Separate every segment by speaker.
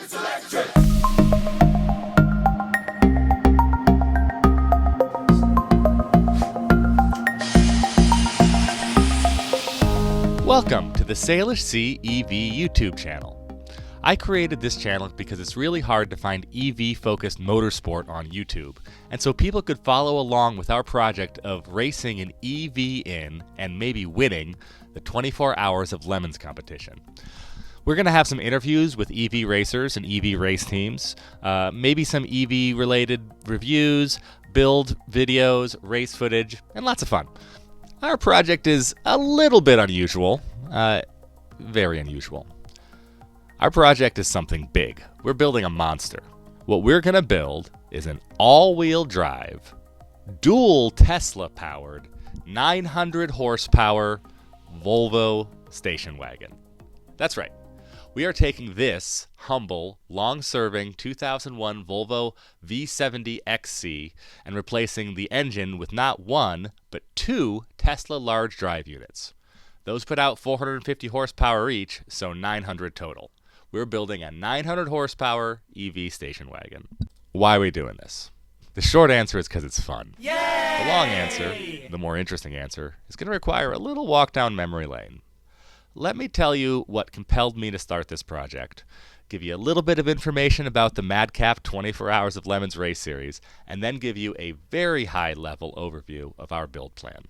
Speaker 1: Welcome to the Salish C EV YouTube channel. I created this channel because it's really hard to find EV-focused motorsport on YouTube, and so people could follow along with our project of racing an EV in and maybe winning the 24 Hours of Lemons competition. We're going to have some interviews with EV racers and EV race teams, maybe some EV-related reviews, build videos, race footage, and lots of fun. Our project is a little bit unusual, very unusual. Our project is something big. We're building a monster. What we're going to build is an all-wheel drive, dual Tesla-powered, 900 horsepower Volvo Station Wagon. That's right. We are taking this humble, long-serving 2001 Volvo V70 XC and replacing the engine with not one, but two Tesla large drive units. Those put out 450 horsepower each, so 900 total. We're building a 900 horsepower EV station wagon. Why are we doing this? The short answer is because it's fun. Yay! The long answer, the more interesting answer, is going to require a little walk down memory lane. Let me tell you what compelled me to start this project, give you a little bit of information about the Madcap 24 Hours of Lemons race series, and then give you a very high-level overview of our build plan.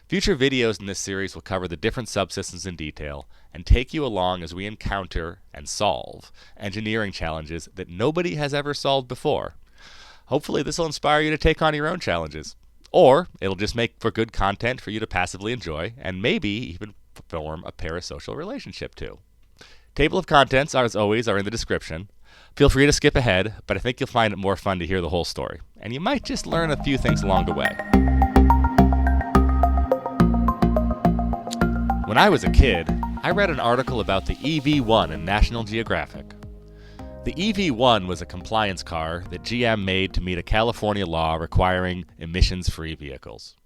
Speaker 1: Future videos in this series will cover the different subsystems in detail and take you along as we encounter and solve engineering challenges that nobody has ever solved before. Hopefully this will inspire you to take on your own challenges, or it'll just make for good content for you to passively enjoy and maybe even form a parasocial relationship too. Table of contents, as always, are in the description. Feel free to skip ahead, but I think you'll find it more fun to hear the whole story, and you might just learn a few things along the way. When I was a kid, I read an article about the EV1 in National Geographic. The EV1 was a compliance car that GM made to meet a California law requiring emissions-free vehicles.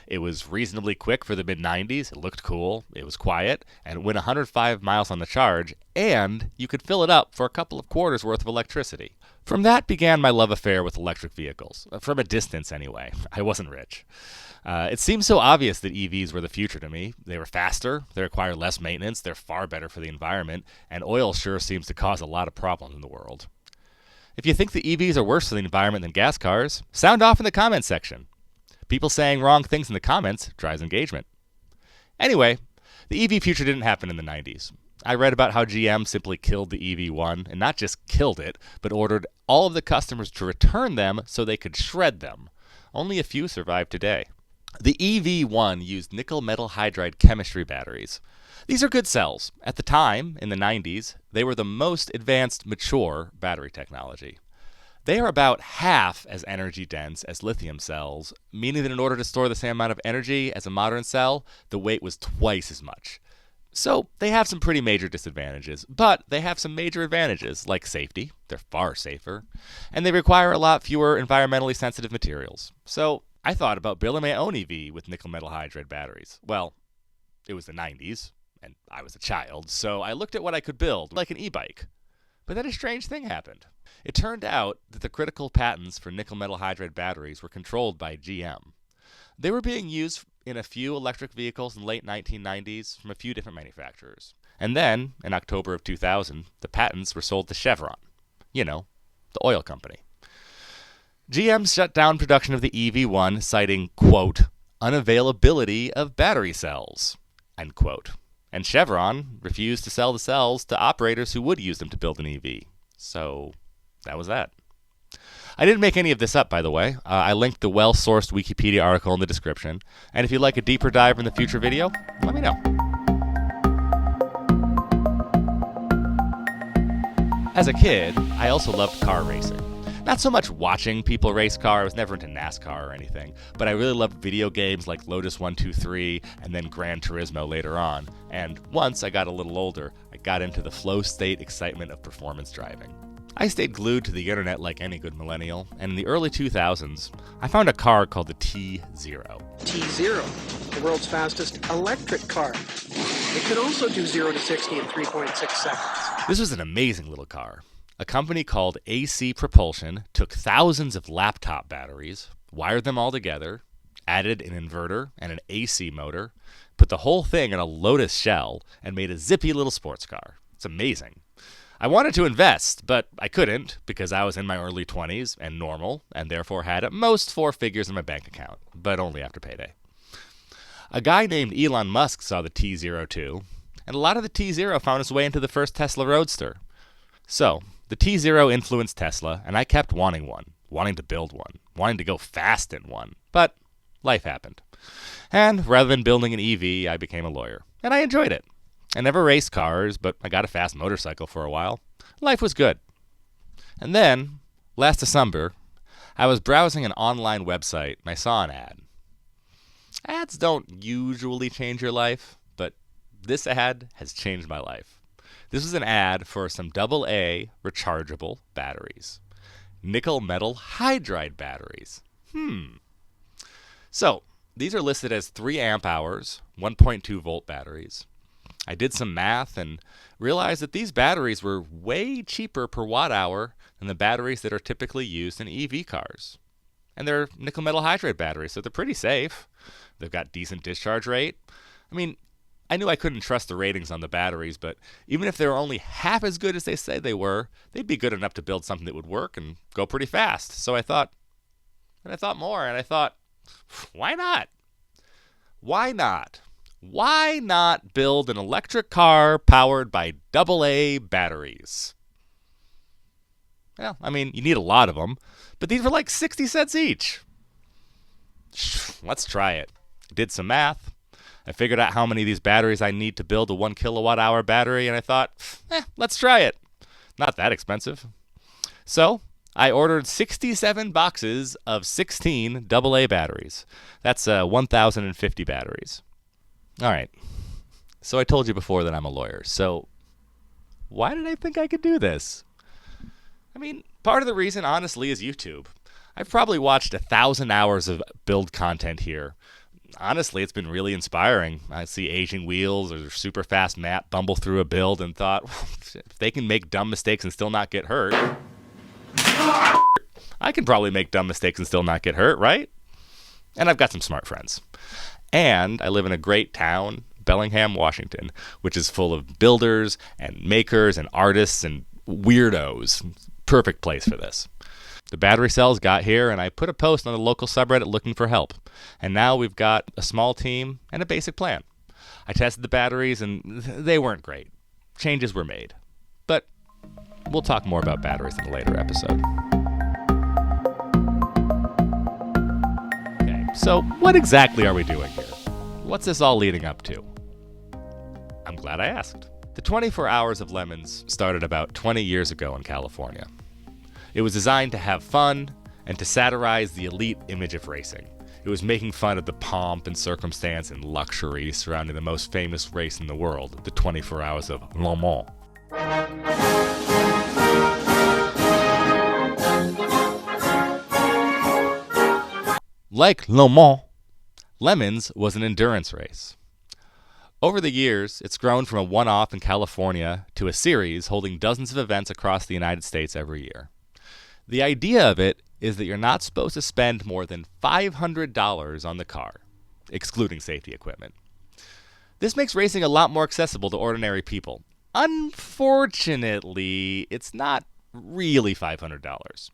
Speaker 1: It was reasonably quick for the mid-90s, it looked cool, it was quiet, and it went 105 miles on the charge, and you could fill it up for a couple of quarters worth of electricity. From that began my love affair with electric vehicles, from a distance anyway. I wasn't rich. It seemed so obvious that EVs were the future to me. They were faster, they require less maintenance, they're far better for the environment, and oil sure seems to cause a lot of problems in the world. If you think the EVs are worse for the environment than gas cars, sound off in the comments section. People saying wrong things in the comments drives engagement. Anyway, the EV future didn't happen in the 90s. I read about how GM simply killed the EV1, and not just killed it, but ordered all of the customers to return them so they could shred them. Only a few survive today. The EV1 used nickel metal hydride chemistry batteries. These are good cells. At the time, in the 90s, they were the most advanced, mature battery technology. They are about half as energy dense as lithium cells, meaning that in order to store the same amount of energy as a modern cell, the weight was twice as much. So they have some pretty major disadvantages, but they have some major advantages, like safety. They're far safer, and they require a lot fewer environmentally sensitive materials. So I thought about building my own EV with nickel metal hydride batteries. Well, it was the 90s, and I was a child, so I looked at what I could build, like an e-bike. But then a strange thing happened. It turned out that the critical patents for nickel metal hydride batteries were controlled by GM. They were being used in a few electric vehicles in the late 1990s from a few different manufacturers. And then, in October of 2000, the patents were sold to Chevron. You know, the oil company. GM shut down production of the EV1, citing, quote, unavailability of battery cells, end quote. And Chevron refused to sell the cells to operators who would use them to build an EV. So that was that. I didn't make any of this up, by the way. I linked the well-sourced Wikipedia article in the description. And if you'd like a deeper dive in the future video, let me know. As a kid, I also loved car racing. Not so much watching people race car, I was never into NASCAR or anything, but I really loved video games like Lotus 1-2-3 and then Gran Turismo later on. And once I got a little older, I got into the flow state excitement of performance driving. I stayed glued to the internet like any good millennial, and in the early 2000s, I found a car called the T0.
Speaker 2: T0, the world's fastest electric car. It can also do 0 to 60 in 3.6 seconds.
Speaker 1: This was an amazing little car. A company called AC Propulsion took thousands of laptop batteries, wired them all together, added an inverter and an AC motor, put the whole thing in a Lotus shell, and made a zippy little sports car. It's amazing. I wanted to invest, but I couldn't because I was in my early 20s and normal, and therefore had at most 4 figures in my bank account, but only after payday. A guy named Elon Musk saw the T02, and a lot of the T0 found its way into the first Tesla Roadster. So, the T0 influenced Tesla, and I kept wanting one, wanting to build one, wanting to go fast in one, but life happened. And rather than building an EV, I became a lawyer, and I enjoyed it. I never raced cars, but I got a fast motorcycle for a while. Life was good. And then, last December, I was browsing an online website and I saw an ad. Ads don't usually change your life, but this ad has changed my life. This was an ad for some AA rechargeable batteries. Nickel metal hydride batteries. So, these are listed as 3 amp hours, 1.2 volt batteries. I did some math and realized that these batteries were way cheaper per watt hour than the batteries that are typically used in EV cars. And they're nickel metal hydride batteries, so they're pretty safe. They've got decent discharge rate. I mean, I knew I couldn't trust the ratings on the batteries, but even if they were only half as good as they say they were, they'd be good enough to build something that would work and go pretty fast. So I thought more, and I thought, why not? Why not? Why not build an electric car powered by AA batteries? Well, I mean, you need a lot of them, but these were like 60 cents each. Let's try it. Did some math. I figured out how many of these batteries I need to build a 1 kilowatt hour battery, and I thought, let's try it. Not that expensive. So, I ordered 67 boxes of 16 AA batteries. That's 1,050 batteries. All right. So I told you before that I'm a lawyer. So why did I think I could do this? I mean, part of the reason, honestly, is YouTube. I've probably watched 1,000 hours of build content here. Honestly, it's been really inspiring. I see aging wheels or super fast map bumble through a build and thought, if they can make dumb mistakes and still not get hurt, I can probably make dumb mistakes and still not get hurt, right? And I've got some smart friends. And I live in a great town, Bellingham, Washington, which is full of builders and makers and artists and weirdos. Perfect place for this. The battery cells got here, and I put a post on the local subreddit looking for help. And now we've got a small team and a basic plan. I tested the batteries, and they weren't great. Changes were made. But we'll talk more about batteries in a later episode. So, what exactly are we doing here? What's this all leading up to? I'm glad I asked. The 24 Hours of Lemons started about 20 years ago in California. It was designed to have fun and to satirize the elite image of racing. It was making fun of the pomp and circumstance and luxury surrounding the most famous race in the world, the 24 Hours of Le Mans. Like Le Mans, Lemons was an endurance race. Over the years, it's grown from a one-off in California to a series holding dozens of events across the United States every year. The idea of it is that you're not supposed to spend more than $500 on the car, excluding safety equipment. This makes racing a lot more accessible to ordinary people. Unfortunately, it's not really $500.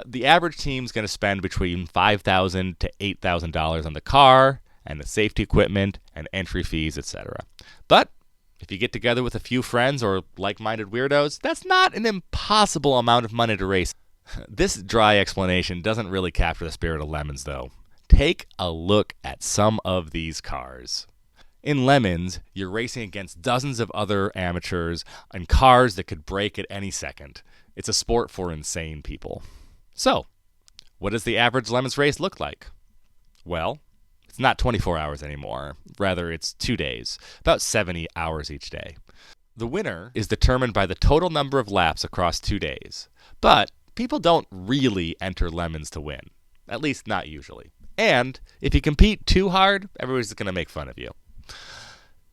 Speaker 1: The average team's going to spend between $5,000 to $8,000 on the car and the safety equipment and entry fees, etc. But if you get together with a few friends or like-minded weirdos, that's not an impossible amount of money to race. This dry explanation doesn't really capture the spirit of Lemons, though. Take a look at some of these cars. In Lemons, you're racing against dozens of other amateurs and cars that could break at any second. It's a sport for insane people. So, what does the average Lemons race look like? Well, it's not 24 hours anymore. Rather, it's 2 days, about 70 hours each day. The winner is determined by the total number of laps across 2 days. But people don't really enter Lemons to win. At least not usually. And if you compete too hard, everybody's going to make fun of you.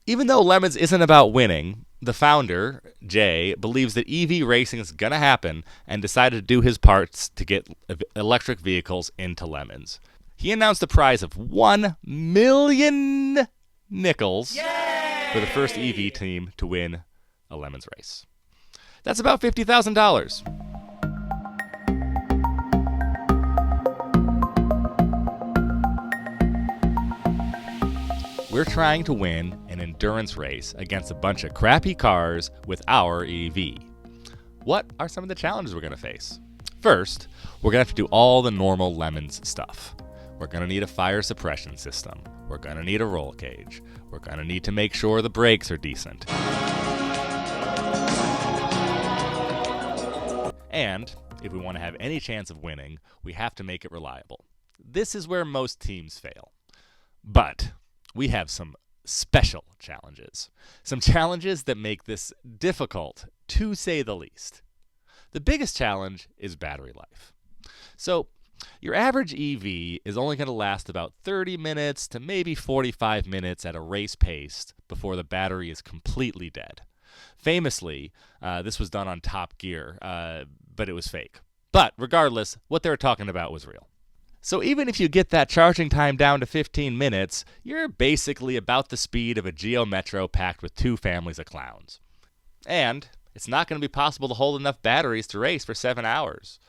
Speaker 1: Even though Lemons isn't about winning, the founder, Jay, believes that EV racing is going to happen and decided to do his parts to get electric vehicles into Lemons. He announced a prize of 1 million nickels for the first EV team to win a Lemons race. That's about $50,000. We're trying to win an endurance race against a bunch of crappy cars with our EV. What are some of the challenges we're going to face? First, we're going to have to do all the normal Lemons stuff. We're going to need a fire suppression system. We're going to need a roll cage. We're going to need to make sure the brakes are decent. And if we want to have any chance of winning, we have to make it reliable. This is where most teams fail. But we have some special challenges. Some challenges that make this difficult, to say the least. The biggest challenge is battery life. So, your average EV is only going to last about 30 minutes to maybe 45 minutes at a race pace before the battery is completely dead. Famously, this was done on Top Gear, but it was fake. But regardless, what they were talking about was real. So even if you get that charging time down to 15 minutes, you're basically about the speed of a Geo Metro packed with 2 families of clowns. And it's not going to be possible to hold enough batteries to race for 7 hours.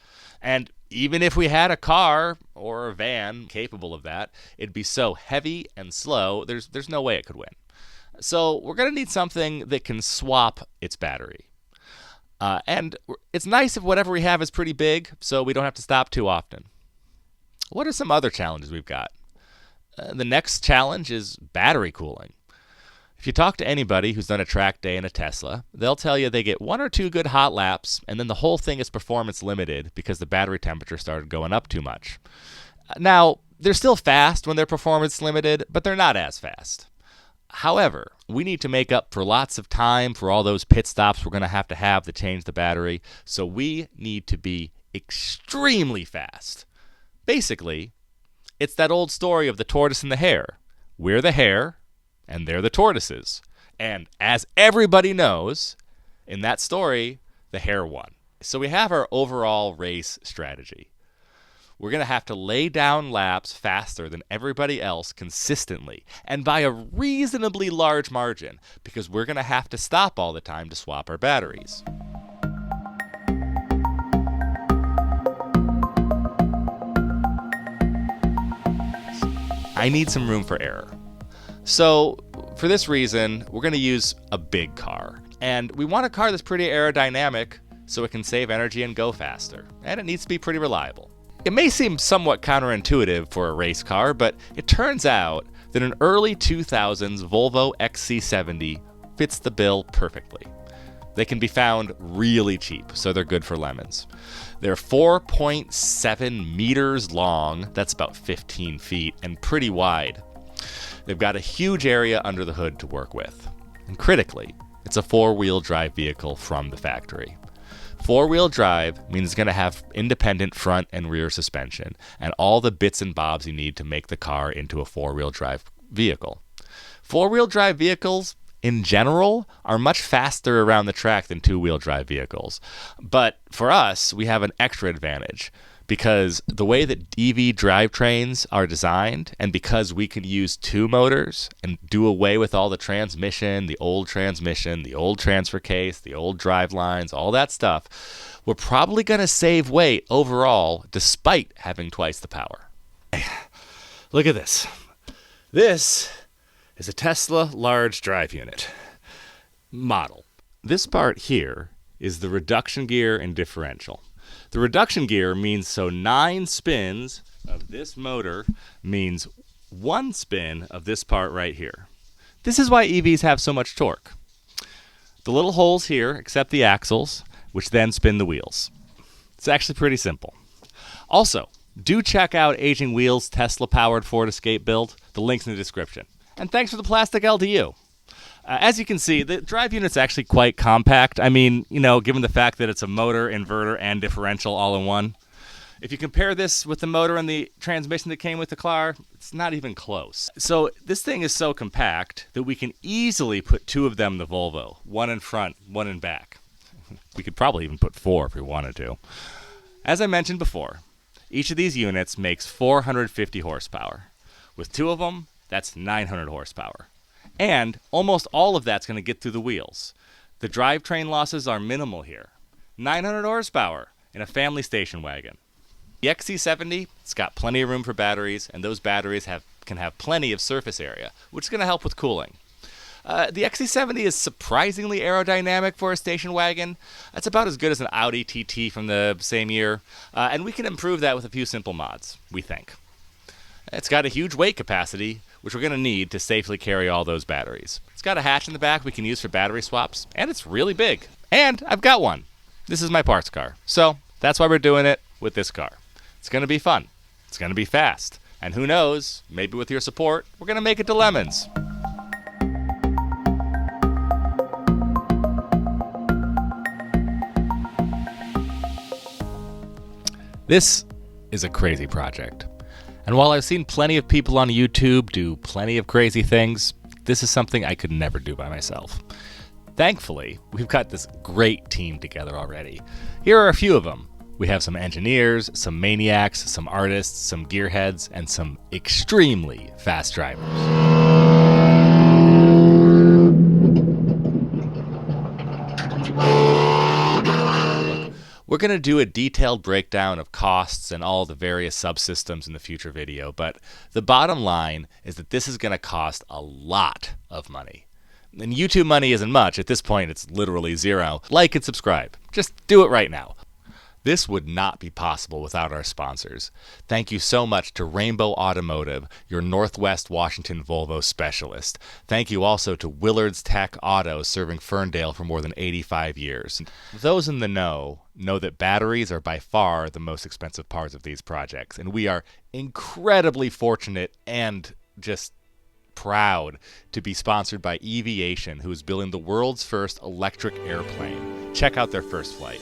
Speaker 1: And even if we had a car or a van capable of that, it'd be so heavy and slow, there's no way it could win. So we're going to need something that can swap its battery. And it's nice if whatever we have is pretty big, so we don't have to stop too often. What are some other challenges we've got? The next challenge is battery cooling. If you talk to anybody who's done a track day in a Tesla, they'll tell you they get 1 or 2 good hot laps, and then the whole thing is performance limited because the battery temperature started going up too much. Now, they're still fast when they're performance limited, but they're not as fast. However, we need to make up for lots of time for all those pit stops we're going to have to change the battery, so we need to be extremely fast. Basically, it's that old story of the tortoise and the hare. We're the hare, and they're the tortoises. And as everybody knows, in that story, the hare won. So we have our overall race strategy. We're going to have to lay down laps faster than everybody else consistently, and by a reasonably large margin, because we're going to have to stop all the time to swap our batteries. I need some room for error. So, for this reason, we're going to use a big car. And we want a car that's pretty aerodynamic so it can save energy and go faster. And it needs to be pretty reliable. It may seem somewhat counterintuitive for a race car, but it turns out that an early 2000s Volvo XC70 fits the bill perfectly. They can be found really cheap, so they're good for Lemons. They're 4.7 meters long, that's about 15 feet, and pretty wide. They've got a huge area under the hood to work with. And critically, it's a 4-wheel drive vehicle from the factory. 4-wheel drive means it's going to have independent front and rear suspension, and all the bits and bobs you need to make the car into a 4-wheel drive vehicle. 4-wheel drive vehicles, in general, are much faster around the track than 2-wheel drive vehicles. But for us, we have an extra advantage because the way that EV drivetrains are designed, and because we can use 2 motors and do away with all the transmission, the old transfer case, the old drive lines, all that stuff, we're probably going to save weight overall despite having twice the power. Look at this. This is a Tesla large drive unit model. This part here is the reduction gear and differential. The reduction gear means so 9 spins of this motor means 1 spin of this part right here. This is why EVs have so much torque. The little holes here accept the axles, which then spin the wheels. It's actually pretty simple. Also, do check out Aging Wheels' Tesla-powered Ford Escape build. The link's in the description. And thanks for the plastic LDU. As you can see, the drive unit's actually quite compact. I mean, given the fact that it's a motor, inverter, and differential all in one. If you compare this with the motor and the transmission that came with the car, it's not even close. So this thing is so compact that we can easily put 2 of them in the Volvo, one in front, one in back. We could probably even put 4 if we wanted to. As I mentioned before, each of these units makes 450 horsepower. With 2 of them, that's 900 horsepower. And almost all of that's going to get through the wheels. The drivetrain losses are minimal here. 900 horsepower in a family station wagon. The XC70, it's got plenty of room for batteries, and those batteries can have plenty of surface area, which is going to help with cooling. The XC70 is surprisingly aerodynamic for a station wagon. That's about as good as an Audi TT from the same year, and we can improve that with a few simple mods, we think. It's got a huge weight capacity, which we're going to need to safely carry all those batteries. It's got a hatch in the back we can use for battery swaps, and it's really big. And I've got one. This is my parts car, so that's why we're doing it with this car. It's going to be fun. It's going to be fast. And who knows, maybe with your support, we're going to make it to lemons. This is a crazy project. And while I've seen plenty of people on YouTube do plenty of crazy things, this is something I could never do by myself. Thankfully, we've got this great team together already. Here are a few of them. We have some engineers, some maniacs, some artists, some gearheads, and some extremely fast drivers. We're going to do a detailed breakdown of costs and all the various subsystems in the future video, but the bottom line is that this is going to cost a lot of money. And YouTube money isn't much. At this point, it's literally zero. Like and subscribe. Just do it right now. This would not be possible without our sponsors. Thank you so much to Rainbow Automotive, your Northwest Washington Volvo Specialist. Thank you also to Willards Tech Auto, serving Ferndale for more than 85 years. Those in the know that batteries are by far the most expensive parts of these projects, and we are incredibly fortunate and just proud to be sponsored by Eviation, who is building the world's first electric airplane. Check out their first flight.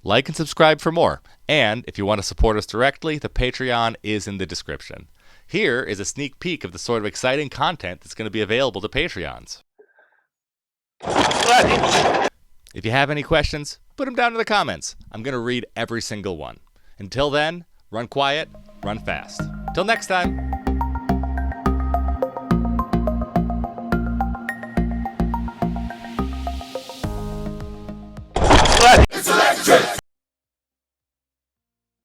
Speaker 1: Like and subscribe for more. And if you want to support us directly, the Patreon is in the description. Here is a sneak peek of the sort of exciting content that's going to be available to Patreons. If you have any questions, put them down in the comments. I'm going to read every single one. Until then, run quiet, run fast. Till next time.